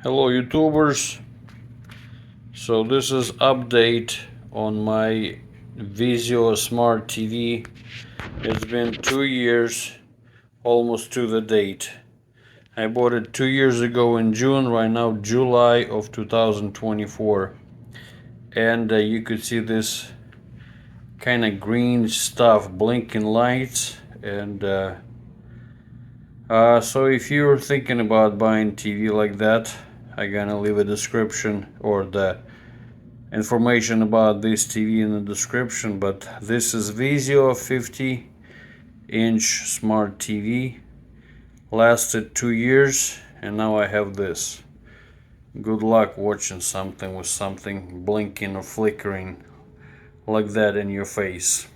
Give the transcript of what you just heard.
Hello YouTubers, so this is update on my VIZIO Smart TV. It's been 2 years, almost to the date. I bought it 2 years ago in June, right now July of 2024. And you could see this kind of green stuff, blinking lights. And so if you're thinking about buying TV like that, I'm gonna leave a description or the information about this TV in the description. But this is VIZIO 50-inch smart TV. Lasted 2 years and now I have this. Good luck watching something with something blinking or flickering like that in your face.